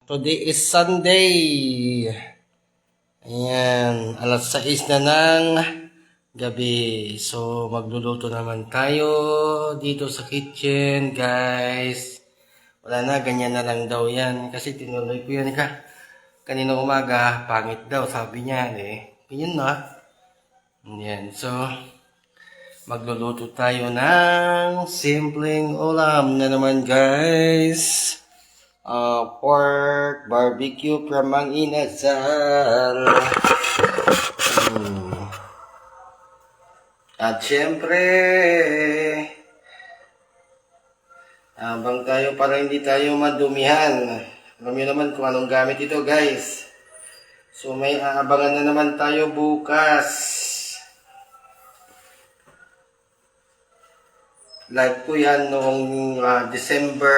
Today is Sunday. Ayan, alas 6 na ng gabi. So, magluluto naman tayo dito sa kitchen, guys. Wala na, ganyan na lang daw yan. Kasi tinuloy ko yan kanina umaga, pangit daw, sabi niya. Ganyan na. Ayan, so, magluluto tayo ng simpleng ulam na naman, guys. Pork barbecue from Mang Inasal. At syempre, habang tayo para hindi tayo madumihan, alam nyo naman kung anong gamit ito, guys. So may aabangan na naman tayo bukas. Live ko yan noong December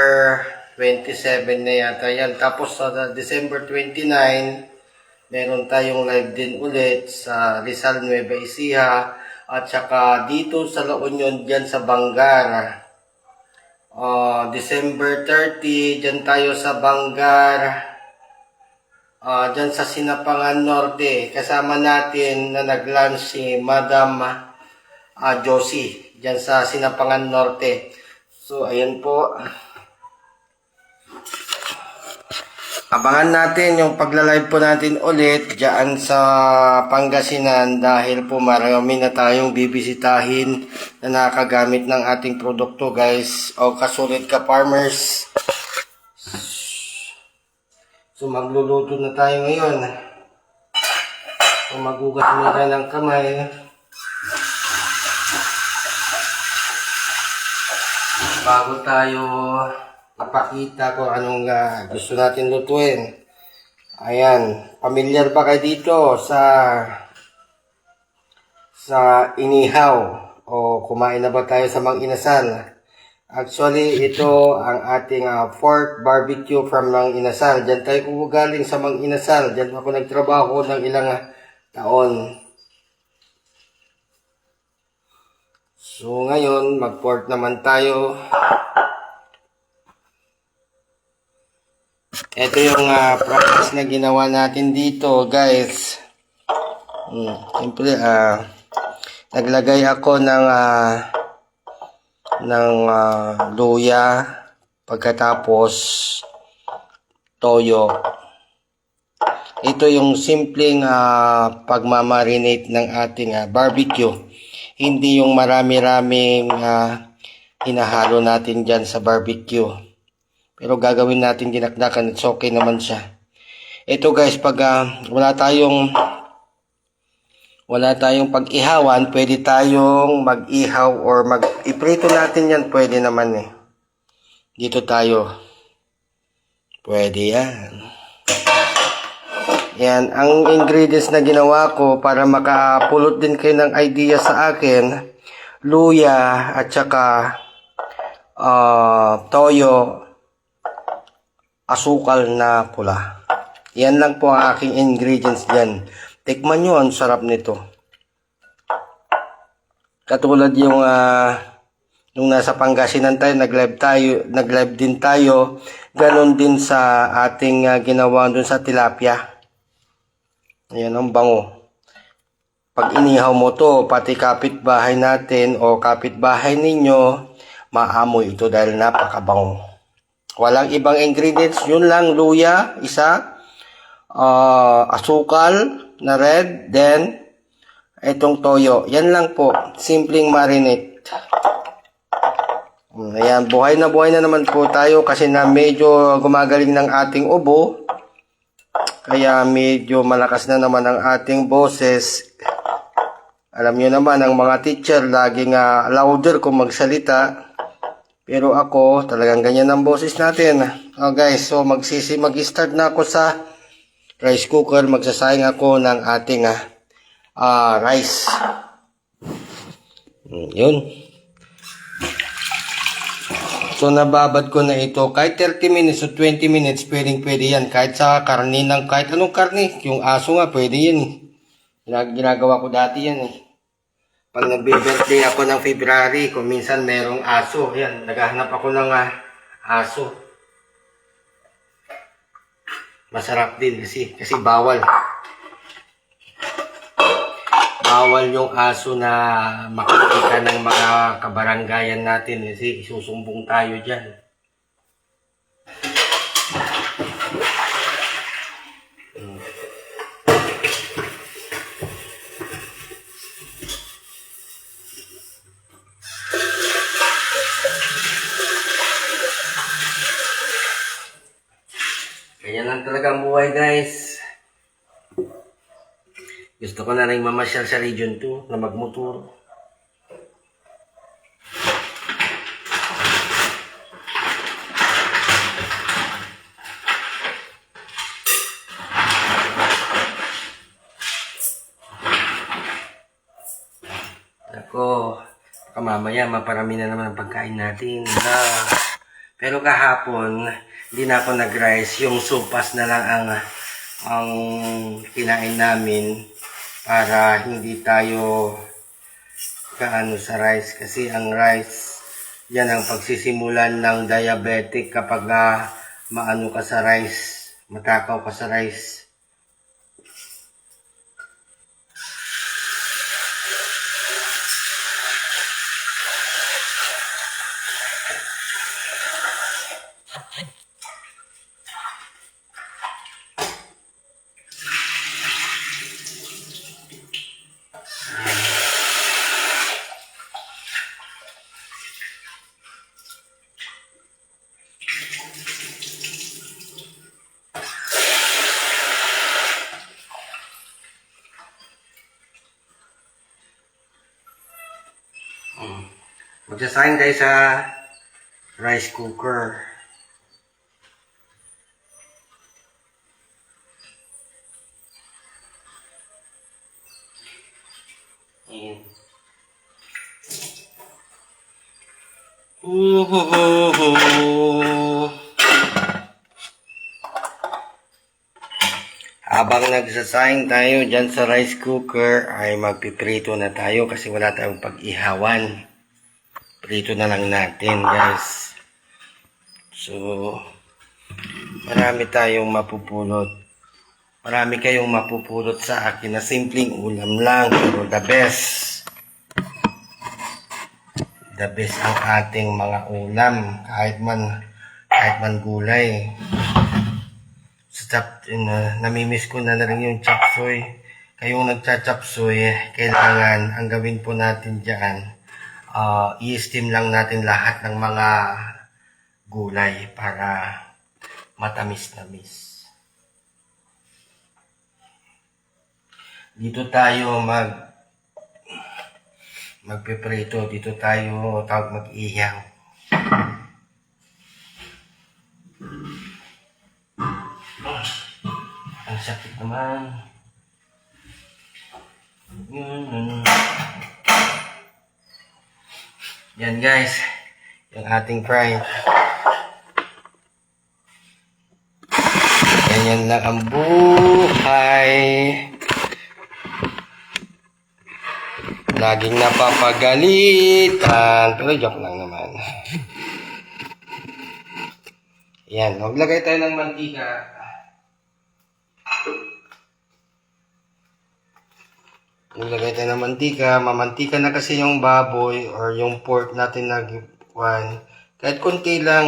27 na yata yan. Tapos sa December 29, meron tayong live din ulit sa Rizal, Nueva Ecija. At saka dito sa La Union, dyan sa Bangar. December 30, dyan tayo sa Bangar. Dyan sa Sinapangan Norte. Kasama natin na nag-lunch si Madam Josie. Dyan sa Sinapangan Norte. So, ayan po. Abangan natin yung pagla-live po natin ulit dyan sa Pangasinan dahil po marami na tayong bibisitahin na nakagamit ng ating produkto, guys. O kasulit ka farmers. So magluluto na tayo ngayon. So magugas muna ng kamay. Bago tayo ipakita ko anong gusto natin lutuin. Ayan, pamilyar ba kayo dito sa inihaw o kumain na ba tayo sa Mang Inasal? Actually, ito ang ating pork barbecue from Mang Inasal. Diyan tayo galing sa Mang Inasal. Diyan ako nagtrabaho ng ilang taon. So ngayon, mag-pork naman tayo. Ito yung process na ginawa natin dito, guys. Siyempre, naglagay ako ng luya, pagkatapos toyo. Ito yung simpleng pagmamarinate ng ating barbecue. Hindi yung marami-raming hinahalo natin dyan sa barbecue. Pero gagawin natin dinakdakan, it's okay naman siya. Ito, guys, pag wala tayong pag-ihawan, pwede tayong mag-ihaw or iprito natin yan, pwede naman eh. Dito tayo. Pwede yan. Yan, ang ingredients na ginawa ko para makapulot din kayo ng idea sa akin, luya at saka toyo, asukal na pula. Yan lang po ang aking ingredients dyan. Tikman nyo, ang sarap nito. Katulad yung nung nasa Pangasinan tayo, nag-live din tayo. Ganon din sa ating ginawa dun sa tilapia. Ayan, ang bango. Pag inihaw mo to, pati kapitbahay natin o kapitbahay ninyo, maamoy ito dahil napakabango. Walang ibang ingredients, yun lang, luya, isa, asukal na red, then itong toyo. Yan lang po, simpleng marinate. Ayan, buhay na naman po tayo kasi na medyo gumagaling ng ating ubo. Kaya medyo malakas na naman ang ating boses. Alam nyo naman, ang mga teacher laging louder kung magsalita. Pero ako, talagang ganyan ang boses natin. Guys, so mag-start na ako sa rice cooker. Magsasayang ako ng ating rice. Yun. So, nababad ko na ito. Kahit 30 minutes o 20 minutes, pwede yan. Kahit sa karne ng kahit anong karne. Yung aso nga, pwede yan. Ginagawa ko dati yan eh. Pag nagbe-birthday ako ng February, kung minsan merong aso, yan, naghahanap ako ng aso. Masarap din kasi bawal. Bawal yung aso na makikita ng mga kabaranggayan natin kasi isusumbong tayo dyan. Ganyan lang talaga ang buhay, guys. Gusto ko na rin mamasyal sa Region 2 na magmotor. Ako, baka mamaya maparami na naman ang pagkain natin. Pero kahapon, hindi na ako nag-rice. Yung sopas na lang ang kinain namin para hindi tayo kaano sa rice. Kasi ang rice, yan ang pagsisimulan ng diabetic kapag maano ka sa rice, matakaw ka sa rice. Magsasahin tayo sa rice cooker. Ayan. Habang nagsasayang tayo dyan sa rice cooker ay magpiprito na tayo kasi wala tayong pag-ihawan. Prito na lang natin, guys. So, marami tayong mapupulot. Marami kayong mapupulot sa akin na simpleng ulam lang pero the best. The best ang ating mga ulam kahit man gulay. Namimiss ko na rin yung chapsuy. Kayong nagcha-chapsuy, kailangan ang gawin po natin dyan, i-steam lang natin lahat ng mga gulay para matamis-tamis. Dito tayo magpiprito, dito tayo mag-ihaw. Ang sakit naman. Yan, guys, yung ating fry. Ganyan lang ang buhay. Laging napapagalitan. Pero joke lang naman. Yan, maglagay tayo ng mantika. Maglagay tayo ng mantika. Mamantika na kasi yung baboy or yung pork natin na gipwan. Kahit konti lang.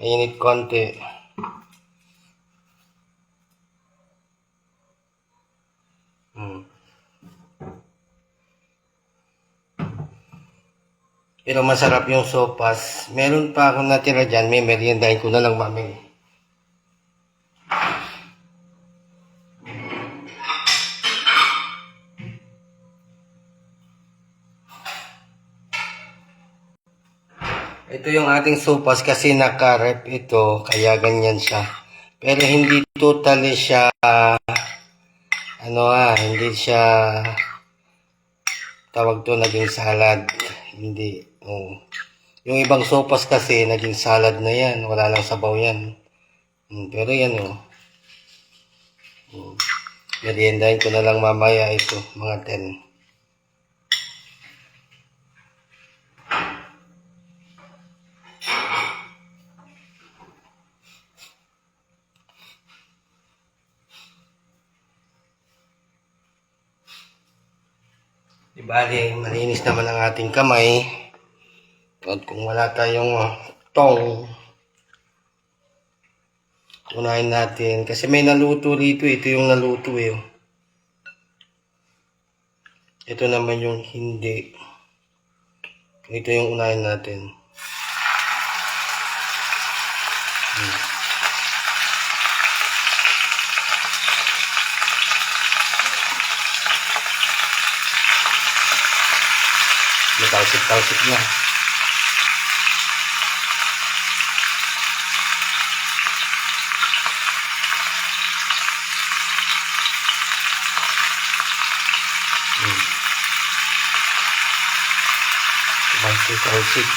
Mainit konti. Pero masarap yung sopas. Meron pa akong natira dyan. May meriendahin ko na lang mamaya. Ito yung ating sopas kasi naka-rep ito. Kaya ganyan siya. Pero hindi totally siya hindi siya tawag to naging salad. Hindi. Yung ibang sopas kasi naging salad na yan. Wala lang sabaw yan. Pero yan meriendahin ko na lang mamaya ito. Mga 10. Bali, malinis naman ang ating kamay. At kung wala tayong tong, unahin natin. Kasi may naluto rito. Ito yung naluto eh. Ito naman yung hindi. Ito yung unahin natin. Talsik-talsik na. Talsik-talsik.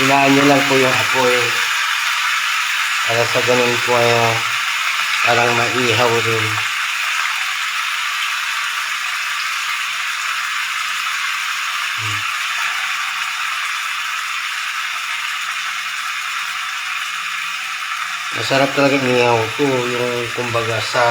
Hinaan nyo lang po yung apoy. Para sa ganun po ay parang maihaw rin. Masarap talaga inihaw ito. Yung kumbaga sa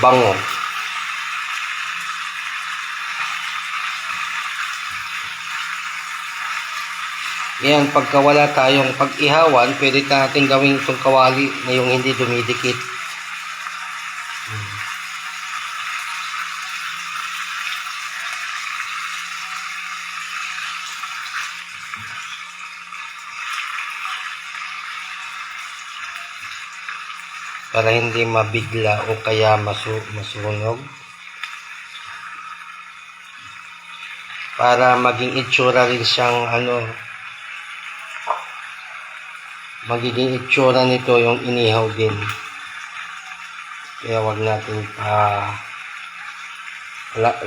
bango. Yan, pagka wala tayong pag-ihawan, pwede natin gawin itong kawali na yung hindi dumidikit. Para hindi mabigla o kaya masunog. Para maging itsura rin siyang magiging itsura nito yung inihaw din. Kaya wag natin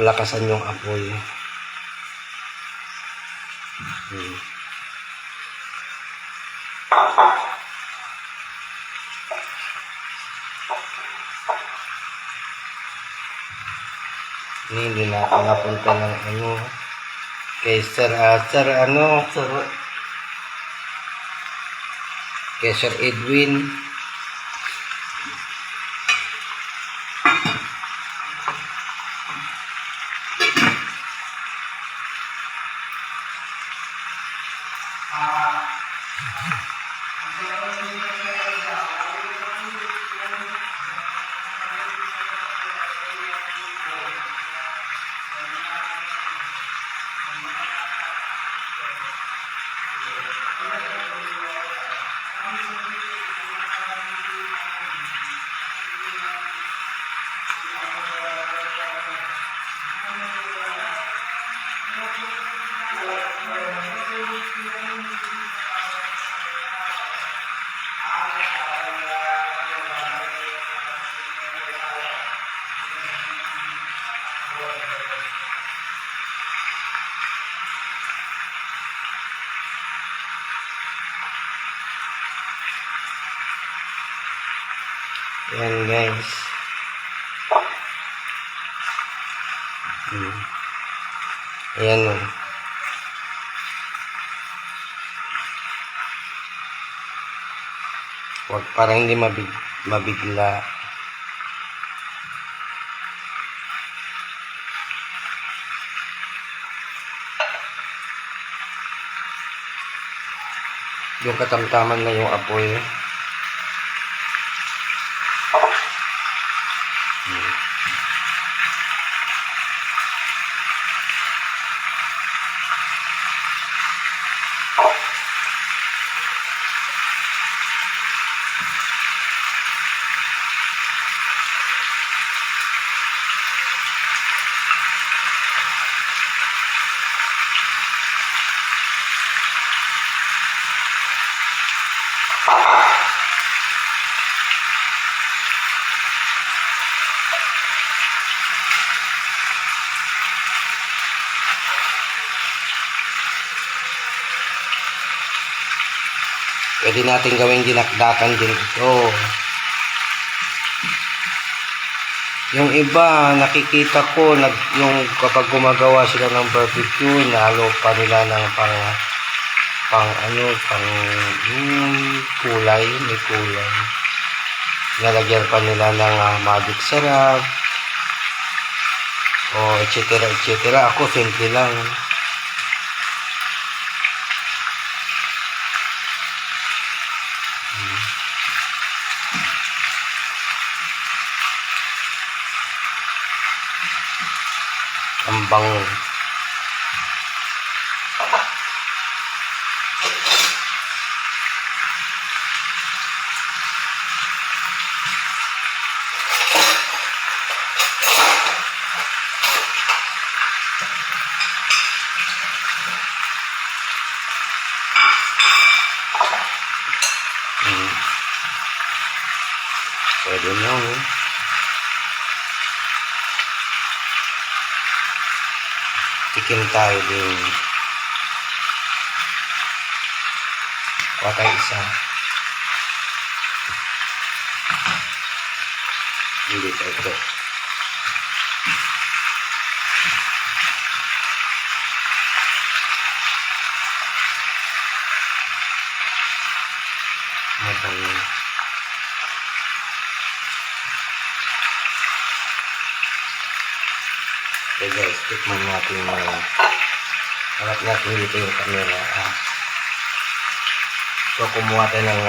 lakasan yung apoy. Hindi natin napunta ng kay Sir Edwin. Yan guys. Ayan o. Huwag para hindi mabigla. Yung katamtaman na yung apoy. Pwede natin gawing dinakdakan din ito. Yung iba, nakikita ko, yung kapag gumagawa sila ng barbecue, nalo pa nila ng kulay, may kulay. Nalagyan pa nila ng magic sarap, o etc. Ako, simple lang. Ang bango. Pwede na, tikim tayo din. Kuha tayo isa. Hindi tayo ito. Matangin. Okay guys, tikman natin harap natin dito yung camera. So kumuha tayo ng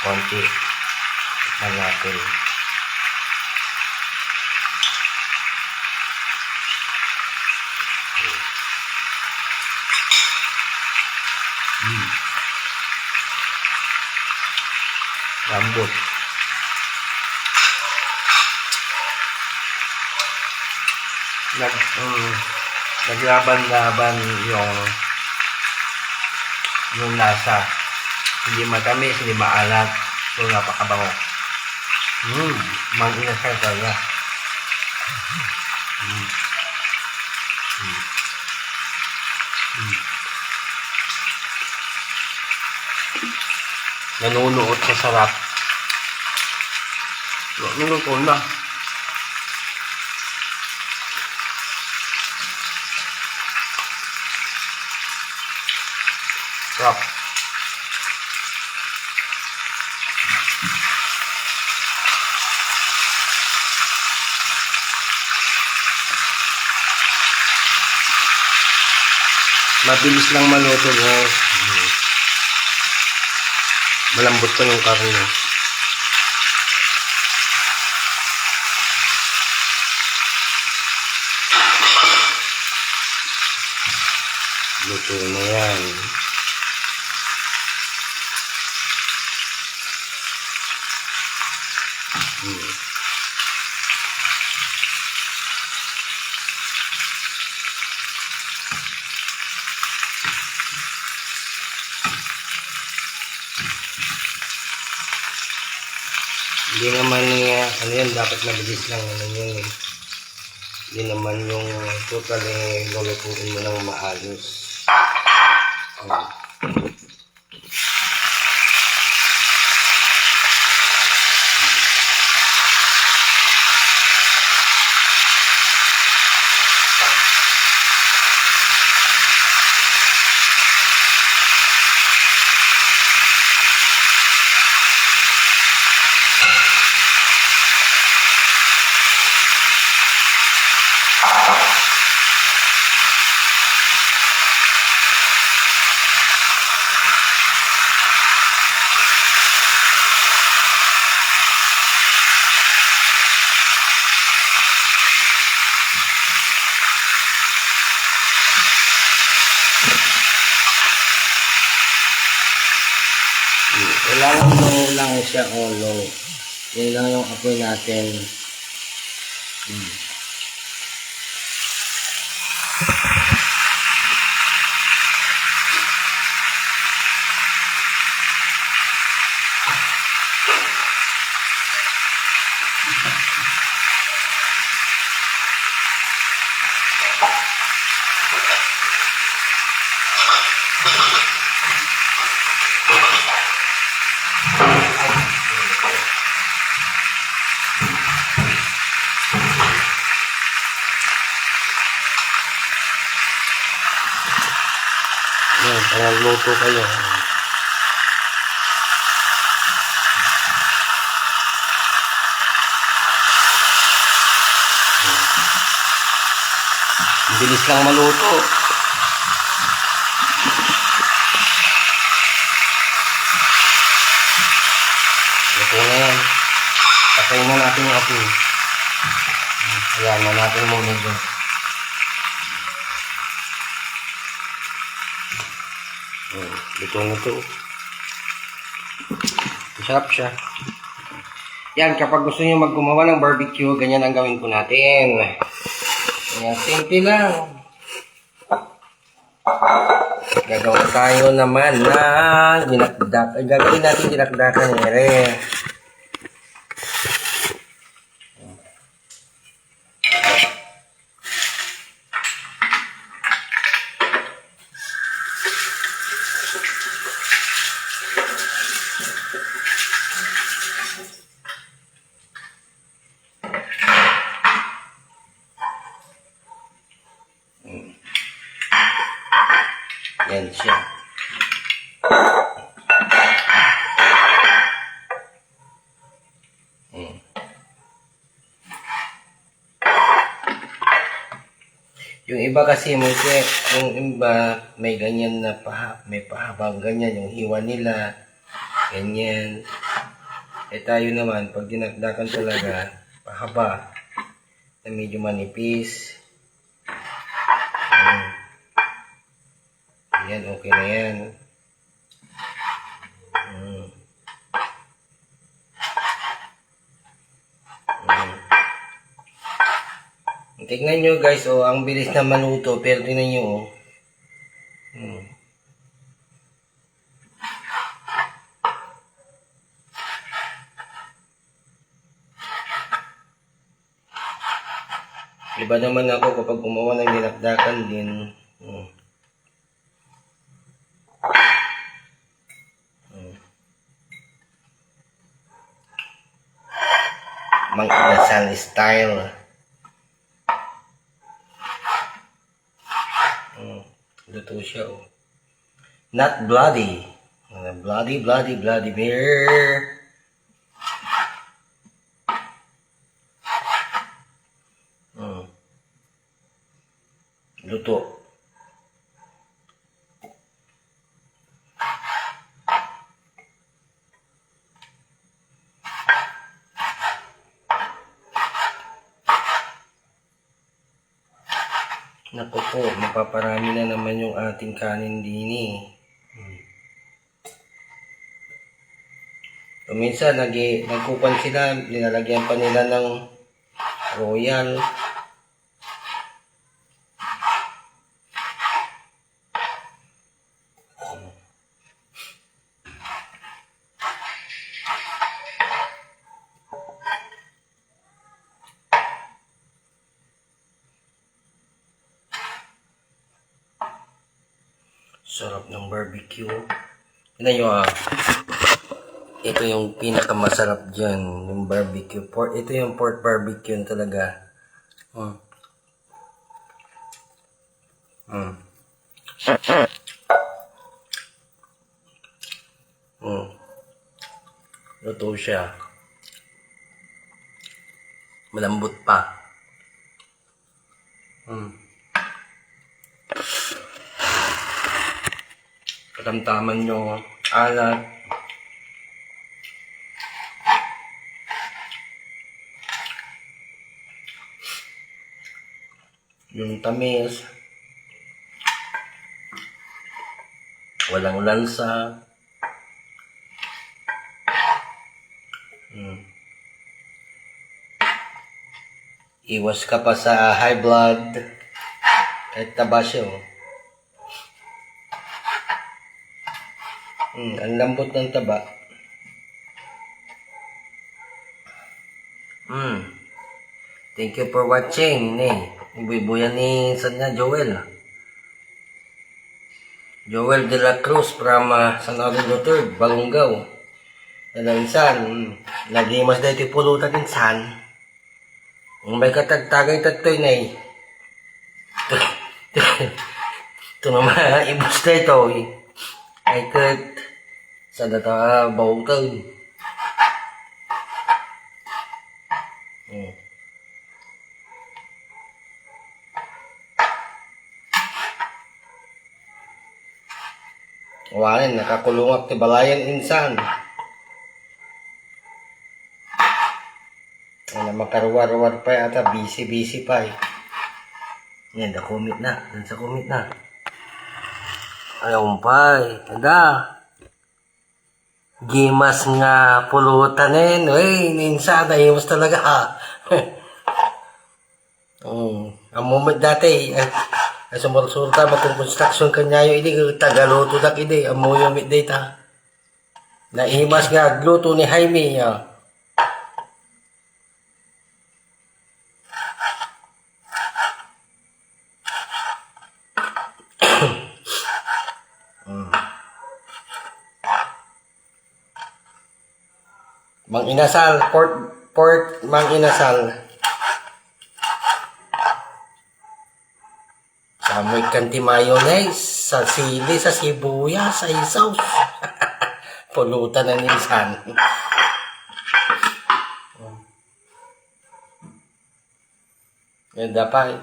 konti. Tikman natin. Lambot. Naglaban-laban yung lasa. Hindi matamis, hindi maalat. So napakabango. Mag-inasal talaga. Nanunuot sa sarap. Nanunuot na. Sarap. Mabilis lang maluto, guys. Malambot pa yung karne. Luto na yan. Hindi naman yan, dapat mabilis lang yun. Hindi naman yung total lulutuin mo ng maayos. Kailangan low lang siya o low. Yun lang yung apoy natin. Nagluto kayo. Bilis lang maluto. Luto na yan. Patayin na natin yung apoy. Ayan na natin muna dyan. Luto na ito. Masarap siya. Yan, kapag gusto nyo maggumawa ng barbecue, ganyan ang gawin po natin. Ayan, simple lang. Gagawa tayo naman na dinakdak. Gagawin natin dinakdakan ere. Yan siya. Yung iba kasi yung iba may ganyan na may pahabang ganyan yung hiwa nila. Ganyan. Eh tayo naman pag dinakdakan talaga pahaba na medyo manipis. Yan, okay na yan. Tignan nyo guys, oh, ang bilis na maluto, pero tignan nyo, oh. Iba naman ako kapag gumawa ng dinakdakan din. Mang inasal style. Luto siya, oh. Not bloody. Bloody bear. Luto. Naku po, mapaparami na naman yung ating kanin din eh. So, minsan, nagkupan sila, nilalagyan pa nila ng royal. Sarap ng barbecue. Tignan nyo ah. Ito yung pinakamasarap dyan. Yung barbecue. Ito yung pork barbecue talaga. Luto siya. Malambot pa. Katamtaman nyo, alat. Yung tamis. Walang lansa. Iwas ka pa sa high blood. Kahit taba siya, oh. Ang lambot ng taba. Thank you for watching. Ibubuyan ni Joel. Joel de la Cruz from San Aurelio III, Balungaw. Insan, nagimas na ito pulutan insan. May katagtagay tatoy na Ito naman, ibus na ito eh. Ay kat, sa data bautan. Wanin, nakakulungak ti balayan insan. Ano, makaruwar-ruwar pa yata, busy-busy pa eh. Yan, kumit na. Dan sa kumit na. Ayaw pa eh. Tada. Gimas nga pulutan eh. Uy, ninsa, naimas talaga ha. Ang moment dati, ay sumulsulta, magkong-construction kanyayo, hindi tagaluto na kini. Ang mo yung data. Naimas nga, gluto ni Jaime. Mang inasal, pork mang inasal. Samoy kanti mayonnaise, sa sili, sa sibuyas, sa isaw. Pulutan na ninsan. Ganda pa eh.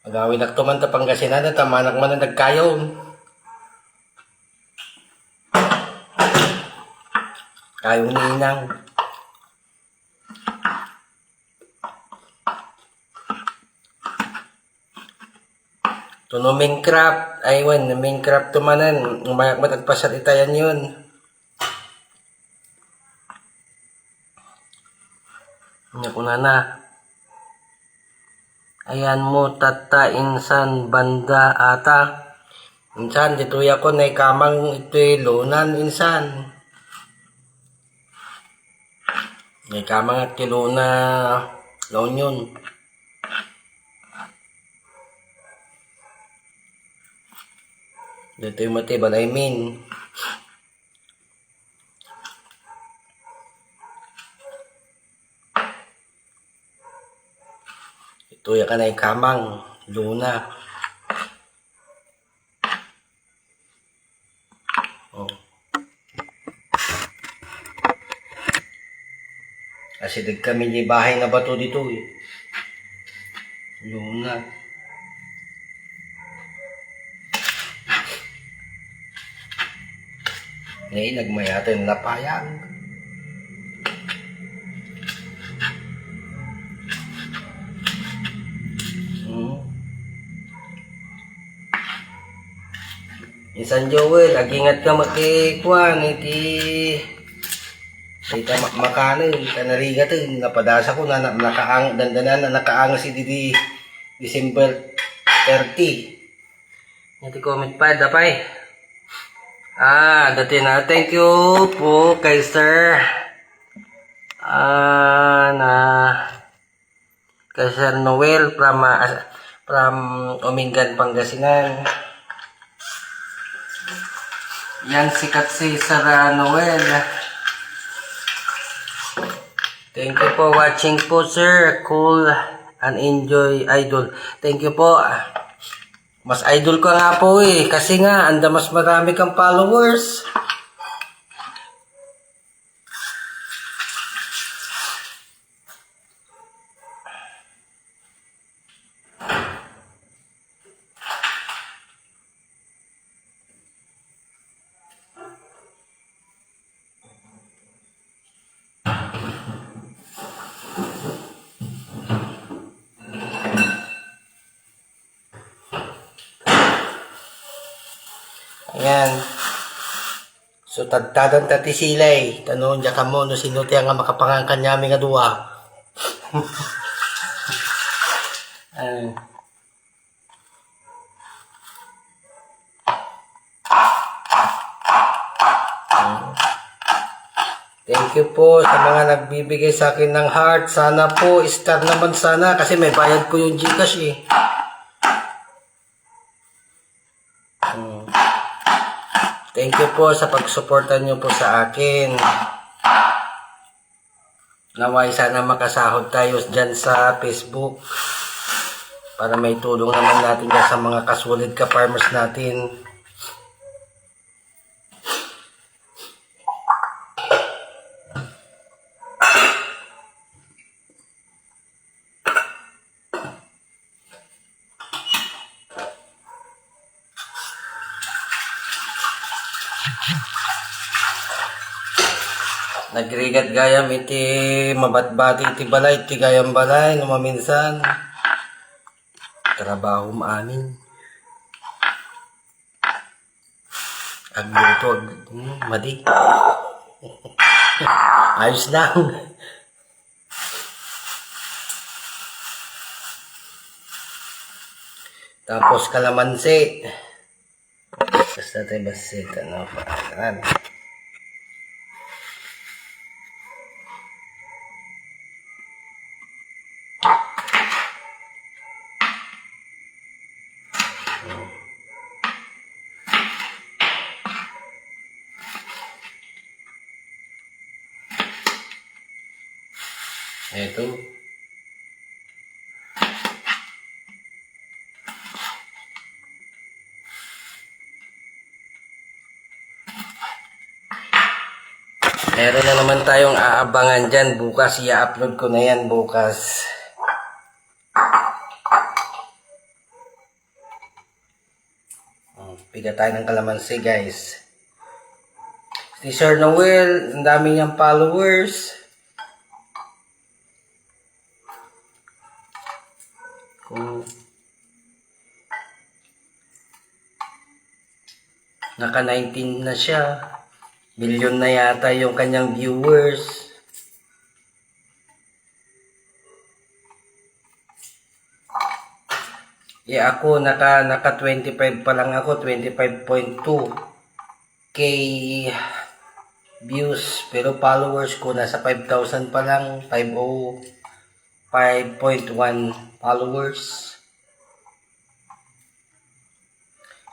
Agawin naktuman ta Pangasinan at tamanak man na nagkayaw. Kayong ninang. Ito no Minecraft. Aywan, Minecraft tumanan. Umayak matagpasat itayan yun. Hindi ko na. Ayan mo tata insan banda ata. Insan dito ako na kamang ito'y lunan insan. May kamang at kiluna loan yun. Dito yung mati balay Tuya ka na kamang luna. Oh. Kasi kami di bahay na bato dito eh. Luna. Ngayon nagmayata yung lapayang. Insan Joel, agingat ka makikuan, iti makanin, kanarigat napadasa ko na nakaang, dandanan na nakaang si Didi December 30. Iti comment pa, dapay. Dati na, thank you po kay Sir, kay Sir Noel from Umingan, Pangasinan. Yan sikat si Sir Noel. Thank you for watching po sir. Cool and enjoy idol. Thank you po. Mas idol ko nga po eh. Kasi nga anda mas marami kang followers. Ayan. So, tagtadan tati silay. Tanong niya ka mo, no sinuti nga makapangangkan nyami nga duwa. Thank you po sa mga nagbibigay sa akin ng heart. Sana po, star naman sana. Kasi may bayad po yung Gcash eh. Thank you po sa pagsuporta nyo po sa akin. Naway sana makasahod tayo dyan sa Facebook para may tulong naman natin dyan sa mga kasulid ka farmers natin. Nagrigat gayam iti mabatbati iti balay, iti gayam balay, maminsan. Trabaho amin. Agluto, madi. Ayos lang. Tapos kalamansi. Basta tayo basit, ano pa. Ito. Meron na naman tayong aabangan dyan. Bukas, i-upload ko na yan bukas. Piga tayo ng kalamansi, guys. Si Sir Noel, ang dami niyang followers. Naka 19 na siya. Milyon na yata yung kanyang viewers. Ako naka 25 pa lang ako, 25.2 k views, pero followers ko nasa 5,000 pa lang, 5.1 followers.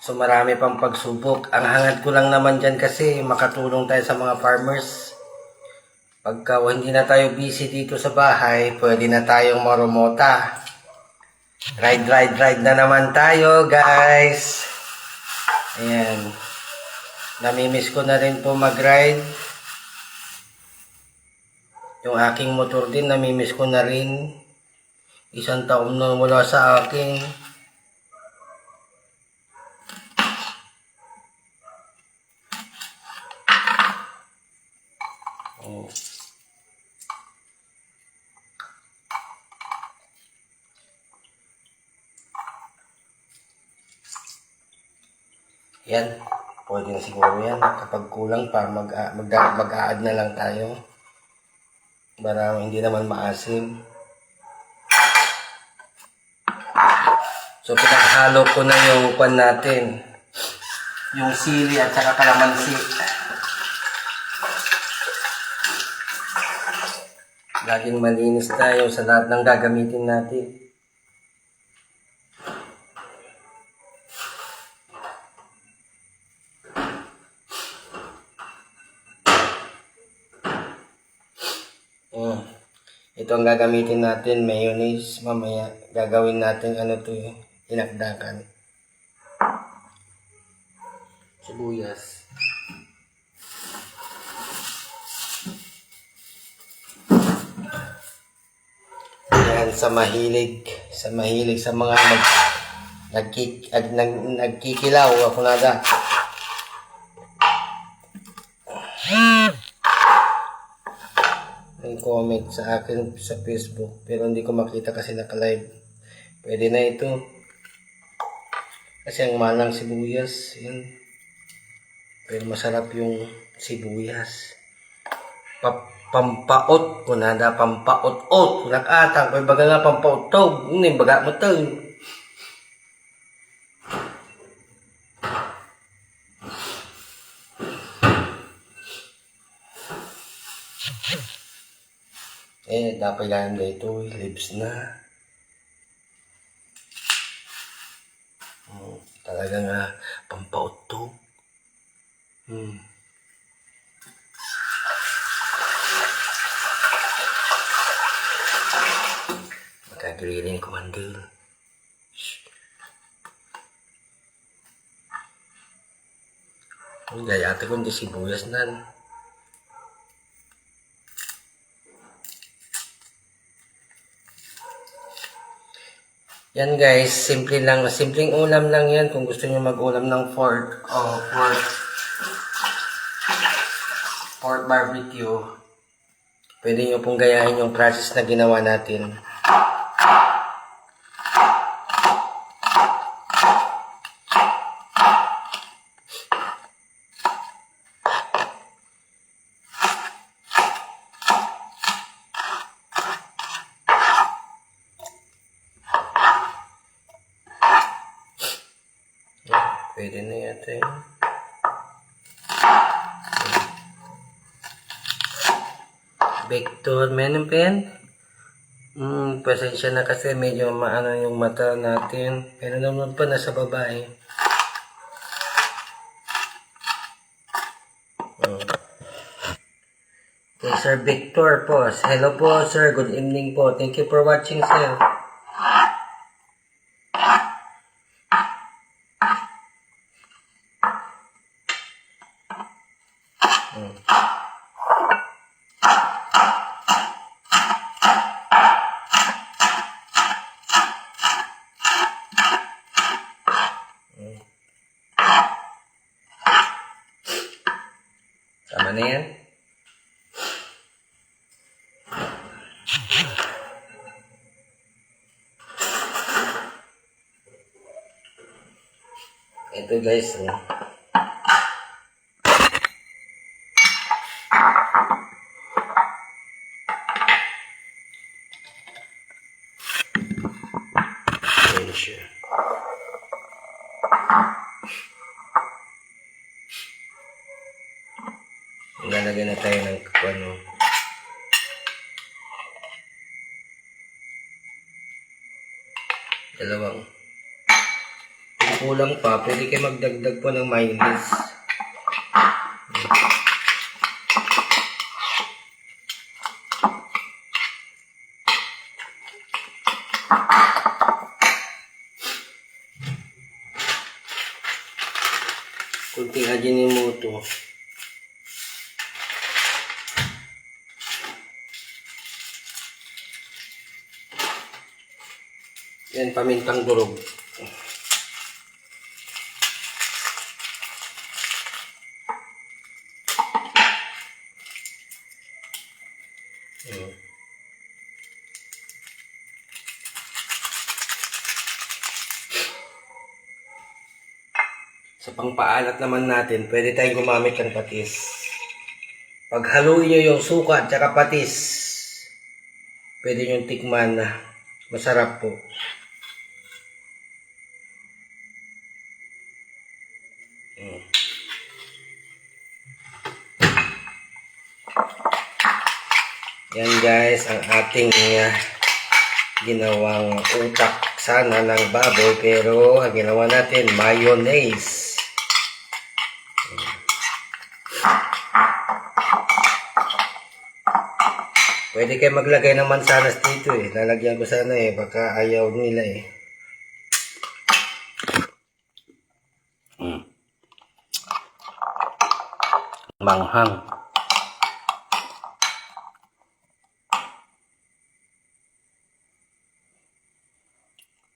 So marami pang pagsubok. Ang hangad ko lang naman dyan kasi makatulong tayo sa mga farmers. Pagka hindi na tayo busy dito sa bahay, pwede na tayong marumota. Ride na naman tayo, guys. Ayan. Namimiss ko na rin po mag-ride. Yung aking motor din, namimiss ko na rin. Isang taon na mula sa akin. Oh. Yan. Pwede na siguro yan. Kapag kulang pa, mag-a-add na lang tayo. Para hindi naman maasim. So, pinaghalo ko na yung pan natin. Yung sili at saka kalamansi. Laging malinis tayo sa lahat ng gagamitin natin. Ito ang gagamitin natin, mayonnaise. Mamaya gagawin natin inakdakan. Sibuyas. Yan, sa mahilig sa mga nagkikilaw ako nada. May comment sa akin sa Facebook pero hindi ko makita kasi naka-live. Pwede na ito. Kasi ang malang sibuyas, yun. Pero masarap yung sibuyas. Pampaot, kunada pampaot-ot. Kunakatang, kung baga nga pampaot-tog. Yung baga mo to. Dapat yan dito, lips na. Talaga nga, pampaot-tog. Nagriring commander. Gaya ate ko hindi sibuyas nan. Yan guys, simpleng ulam lang yan kung gusto niyo mag-ulam ng pork barbecue. Pwede niyo pong gayahin yung process na ginawa natin. Pwede na yata yun. Victor, meron pen? Pasensya na kasi medyo maano yung mata natin. Pero naman pa nasa babae. Okay, Sir Victor po. Hello po, sir. Good evening po. Thank you for watching, sir. Tama na yan. Ito guys. Lalagyan na tayo ng dalawang. Kung kulang pa, pwede kayo magdagdag po ng mayonnaise. Kunting Ajinomoto. Yan, pamintang durog. Sa pangpaalat naman natin, pwede tayong gumamit ng patis. Pag haluin nyo yung suka at saka patis, pwede nyo tikman na masarap po. Yan guys, ang ating ginawang utak sana ng baboy, pero ang ginawa natin mayonnaise. Pwede kayo maglagay ng mansanas dito eh. Lalagyan ko sana eh, baka ayaw nila eh. Manghang.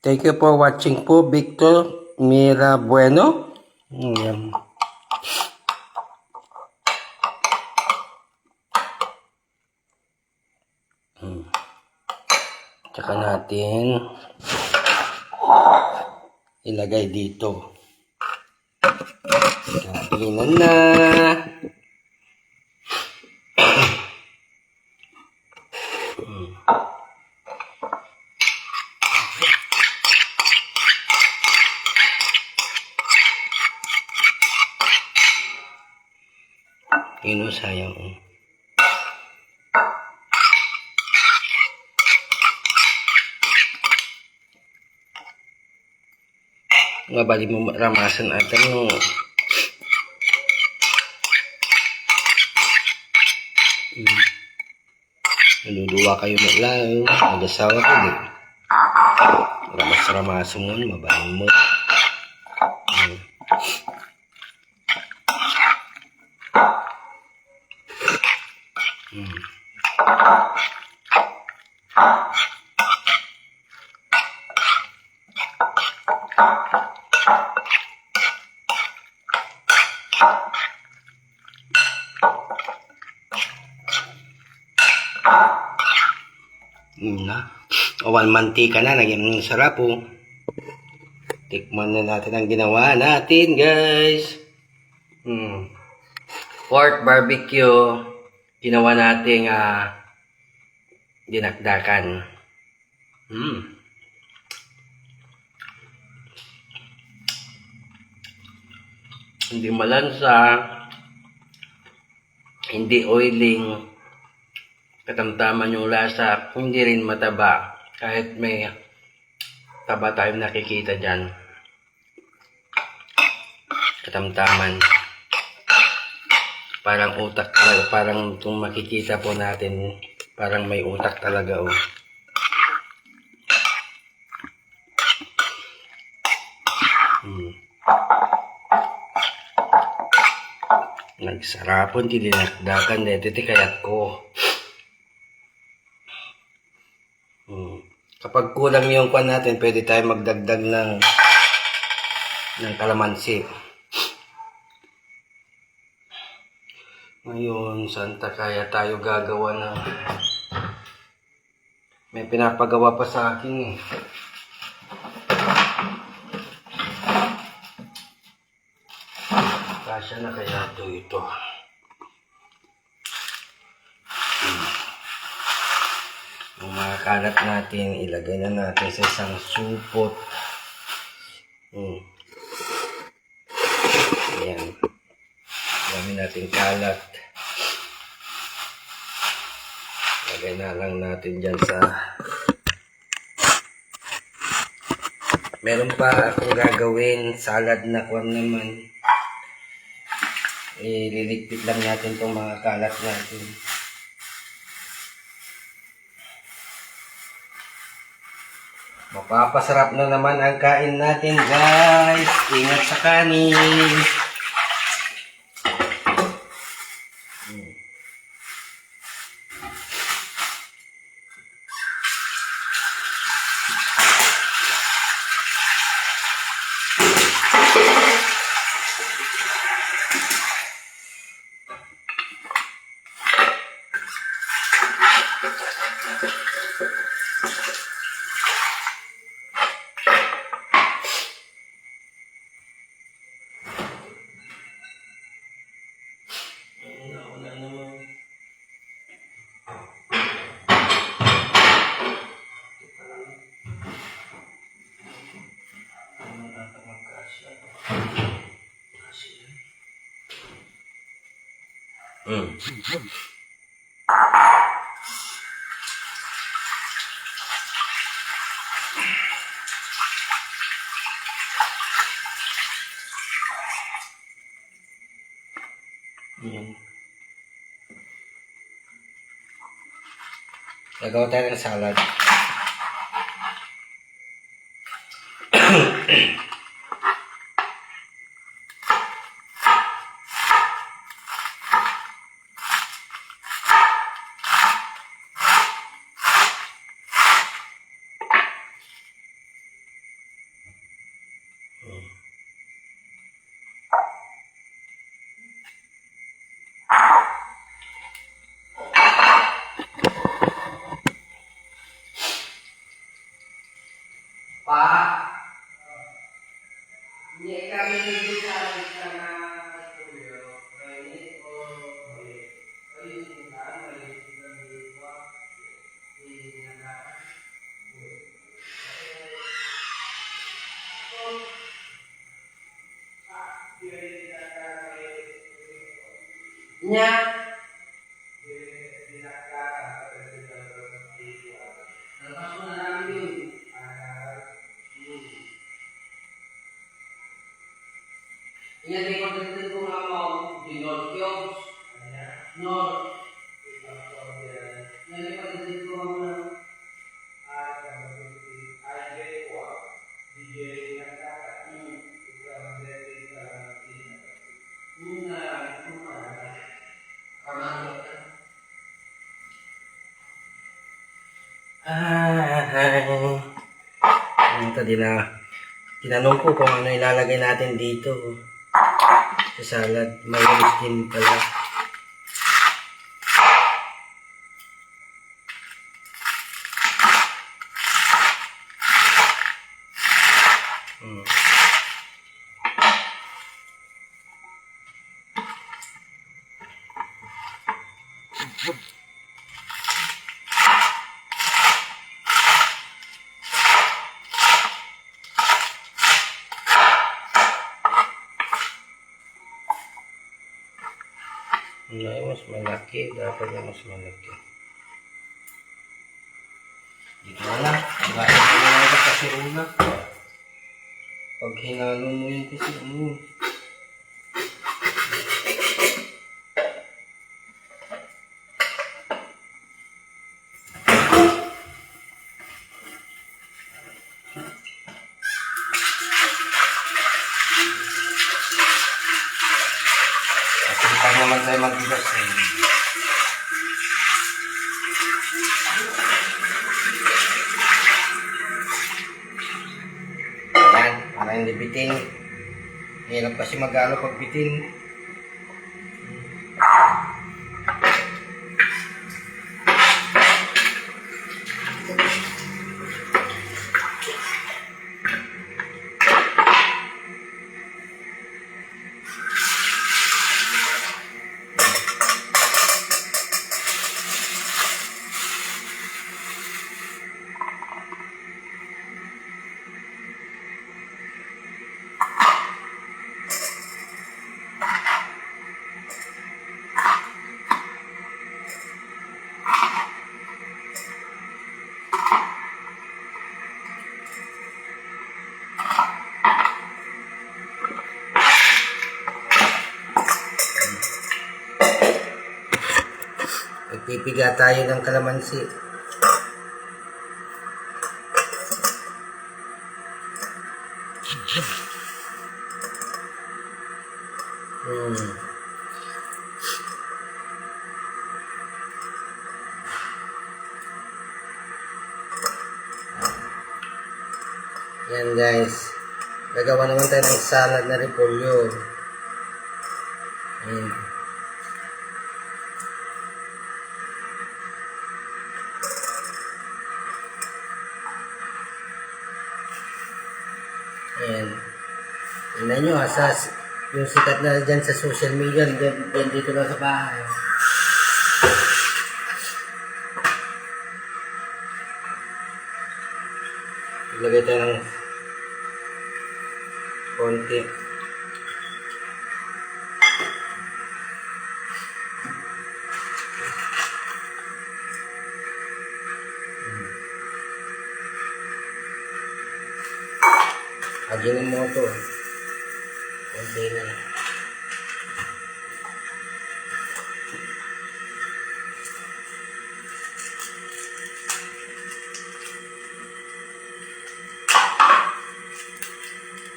Thank you for watching po, Victor Mira Bueno. Yan. Tsaka natin ilagay dito. Kainan na. Yun o, sayang. Nga bali mo ramasan atan no. Naluduwa kayo na lang. Nag-asawa ko din. Ramas-ramaso mo, mabahin mo. Na. Awan mantika na, naging sarap po. Tikman na natin ang ginawa natin, guys. Pork barbecue. Ginawa nating dinakdakan. Hindi malansa. Hindi oiling. Katamtaman yung lasa, hindi rin mataba. Kahit may taba tayong nakikita dyan. Katamtaman. Parang utak talaga. Parang itong makikita po natin, parang may utak talaga. Oh. Nagsarapon, tinakdakan, kayat ko. Kapag kulang yung kwan natin, pwede tayo magdagdag ng kalamansi. Ngayon, saan kaya tayo gagawa ng... May pinapagawa pa sa akin eh. Kasya na kaya ito. Yung mga kalat natin, ilagay na natin sa isang supot. Ayan. Dami natin kalat. Ilagay na lang natin dyan sa... Meron pa akong gagawin, salad na kwan naman. Ililigpit lang natin itong mga kalat natin. Mapapasarap na naman ang kain natin, guys. Ingat sa kanin. Gagawa tayo ng salad. Hindi kami nagsasabi sa studio. Mainit o mainit. Ayun yung taan, mainit yung dito. Hindi na nya lepas mo na namin yun. Ingat ko dito kung ako di North Cubes. North. Ingat ko dito kung ako pumunta, tinanong ko kung ano ilalagay natin dito sa salad. Mayroon din pala. Ay, mas malaki. Dapat na mas malaki. Dito na lang. Bakit ko na lang ito kasi una. Pag hinalo mo yan kasi pag naman tayo magbigas ayan, para hindi bitin. Hirap kasi mag-ano pag bitin. Pipiga tayo ng kalamansi. Yan guys. Gagawa naman tayo ng salad na repolyo. Ayan. Ayan. Tingnan nyo ha, yung sikat na dyan sa social media, dyan dito lang sa bahay. Ilagay tayo ng konti. Aginin mo ito. Konti na.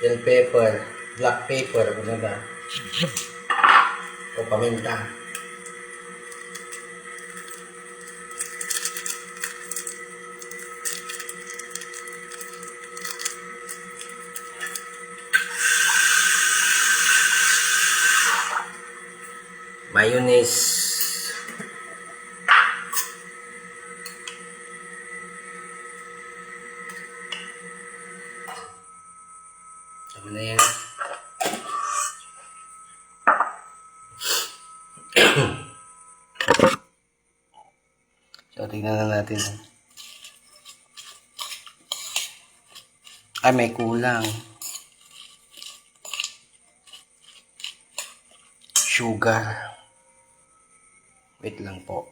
Yan pepper. Black pepper. Ano ba? O paminta. Mayonnaise. Tama na yan. So, tingnan na natin. Ay, may kulang. Sugar. Wait lang po.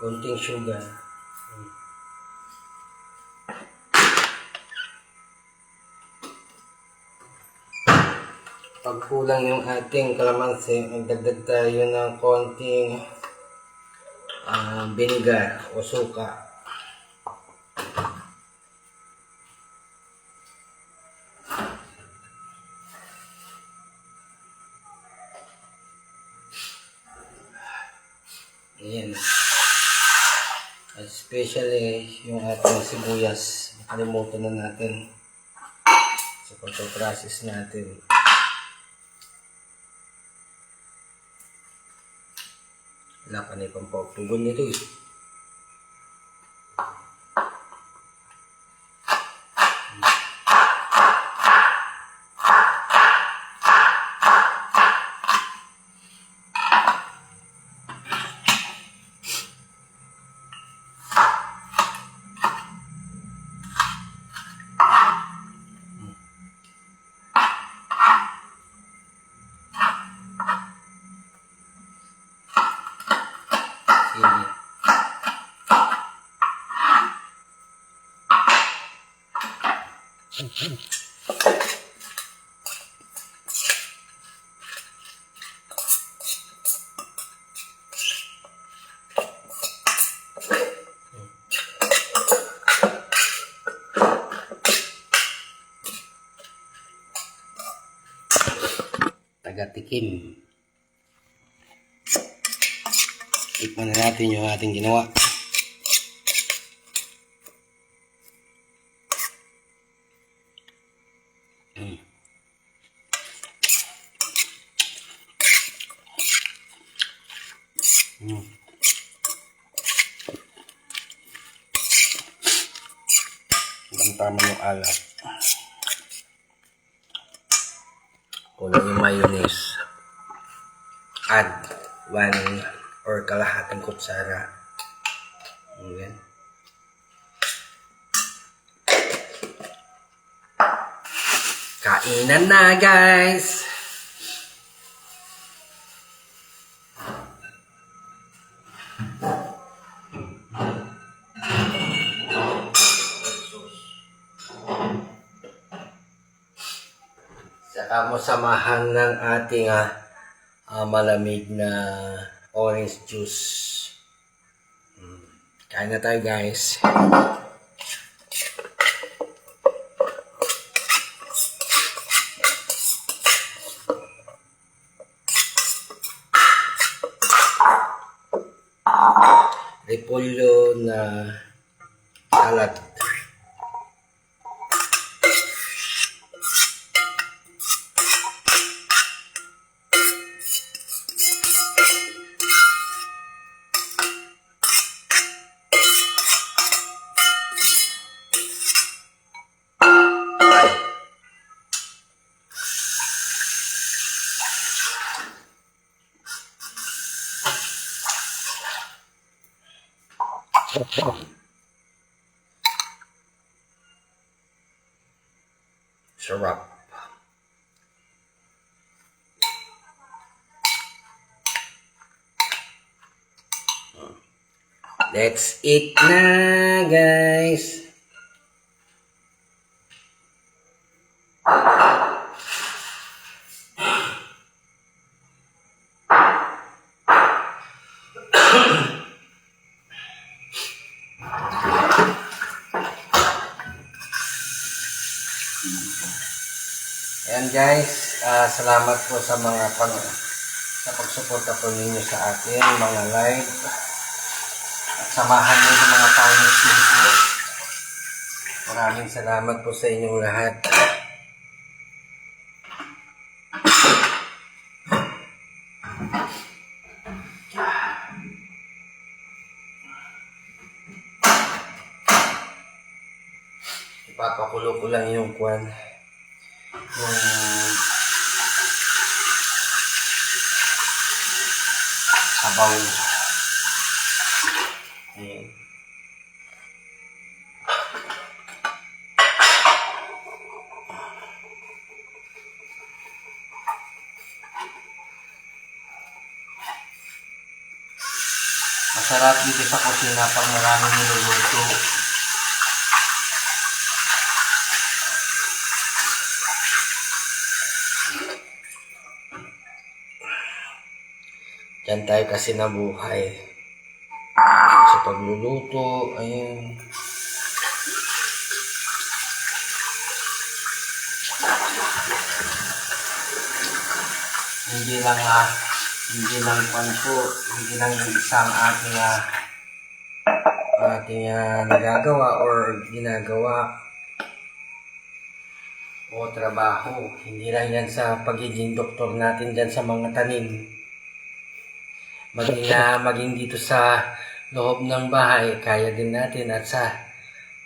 Konting sugar. Pag kulang yung ating kalamansi, magdagdag tayo ng konting vinegar o suka. Ayan. Especially yung ating sibuyas. Nakalimutan na natin sa pagpaprocess natin. Wala pa na ipang pagtugon nito eh. Sige. Taga-tikim. Tikman na natin yung ating ginawa. Ang tama yung alat. Kulang yung mayonnaise. Add 1 or kalahating kutsara. Ayan. Kainan na, guys! Saka mo samahan ng ating malamig na orange juice. Kain na tayo, guys. Repolyo na salad. Sarap. Let's eat na, guys. Ayan, guys, salamat po sa mga sa pagsuporta po ninyo sa akin, mga live. At samahan niyo sa mga partnership po. Maraming salamat po sa inyong lahat. Ipapakulo ko lang yung kwan. Yung sabaw. Ayan. Masarap dito sa kusina pag maraming niluluto. Diyan tayo kasi nabuhay. Sa pagluluto, ayun. Hindi lang hindi lang pan po, hindi lang isang ating nagagawa or ginagawa o trabaho. Hindi lang yan sa pagiging doktor natin dyan sa mga tanim. Maging dito sa loob ng bahay, kaya din natin at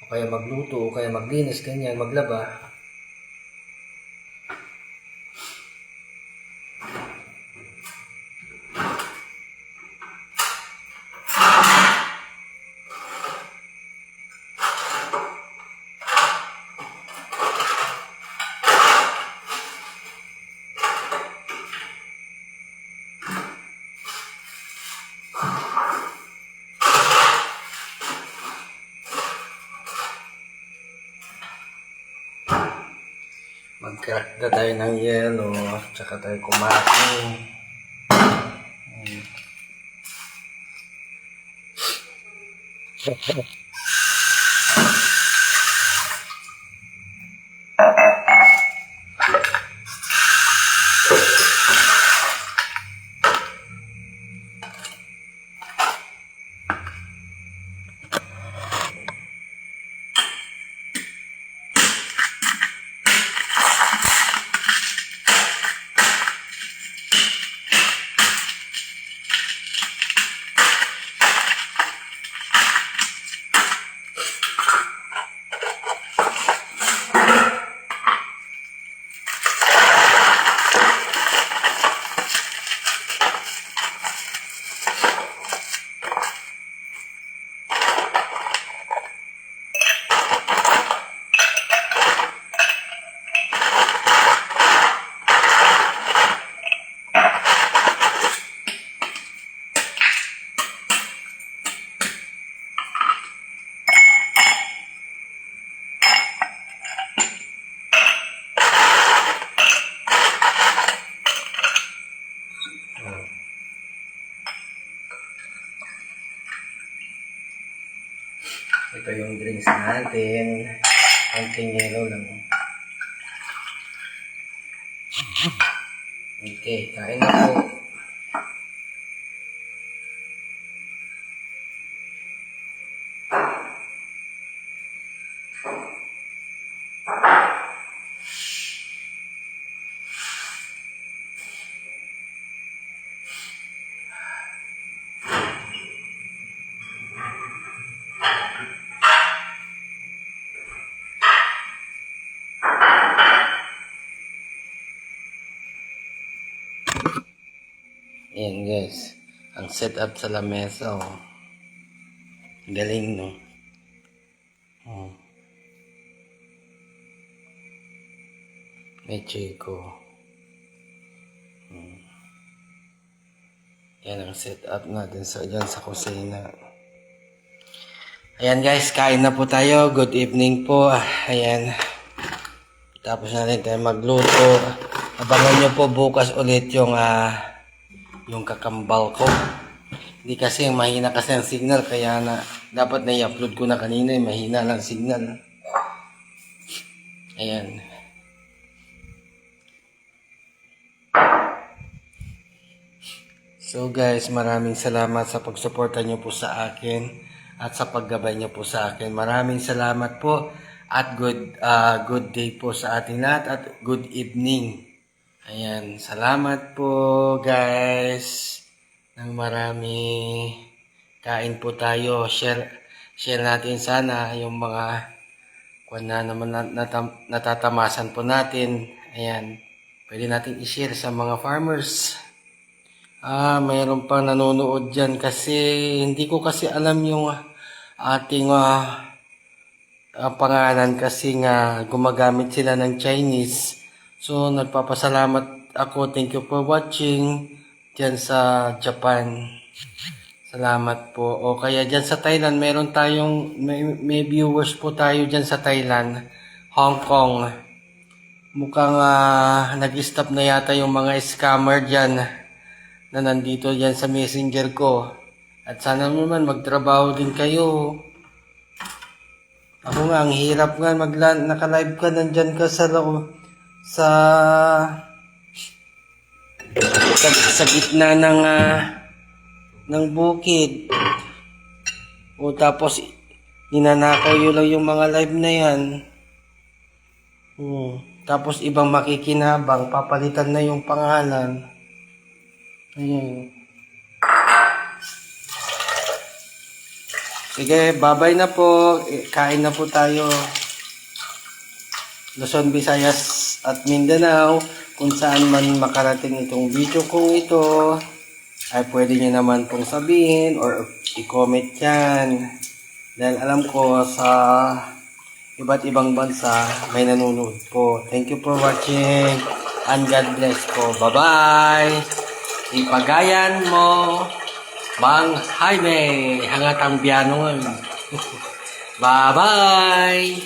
o kaya magluto, o kaya maglinis, ganyan, maglaba. Mag-crack na tayo ng yelo, tsaka tayo kumain. Ito yung drinks natin. Konting yelo lang. Okay, kain na po. Ayan guys, ang setup sa lamesa, oh. Galing, no? Oh. May chiko. Yan ang setup natin dyan sa kusina. Ayan guys, kain na po tayo. Good evening po. Ayan. Tapos na rin tayo magluto. Abangan nyo po bukas ulit yung kakambal ko. Hindi kasi mahina kasi ang signal, kaya dapat na i-upload ko na kanina, mahina lang signal. Ayan. So guys, maraming salamat sa pagsuporta nyo po sa akin at sa paggabay nyo po sa akin. Maraming salamat po at good day po sa ating lahat at good evening. Ayan, salamat po guys ng marami. Kain po tayo. Share natin sana yung mga kung na naman natatamasan po natin. Ayan, pwede natin i-share sa mga farmers. Mayroon pang nanonood dyan kasi hindi ko kasi alam yung ating pangalan kasi nga gumagamit sila ng Chinese. So, nagpapasalamat ako. Thank you for watching dyan sa Japan. Salamat po. O kaya dyan sa Thailand, meron tayong, may viewers po tayo dyan sa Thailand, Hong Kong. Mukhang nag-stop na yata yung mga scammer dyan na nandito dyan sa messenger ko. At sana naman magtrabaho din kayo. Ako nga, ang hirap nga naka-live ka, nandyan ka sa sa gitna ng bukid. O tapos ninanakaw yun lang yung mga live na yan. Tapos ibang makikinabang, papalitan na yung pangalan. Ayan. Sige, babay na po. Kain na po tayo. Luzon, Visayas at Mindanao. Kung saan man makarating itong video kong ito, ay pwede nyo naman pong sabihin or i-comment yan. Dahil alam ko sa iba't ibang bansa may nanonood po. Thank you for watching and God bless po. Bye-bye! Ipagayan mo, Mang Jaime, hangat ang biyanong. Bye-bye!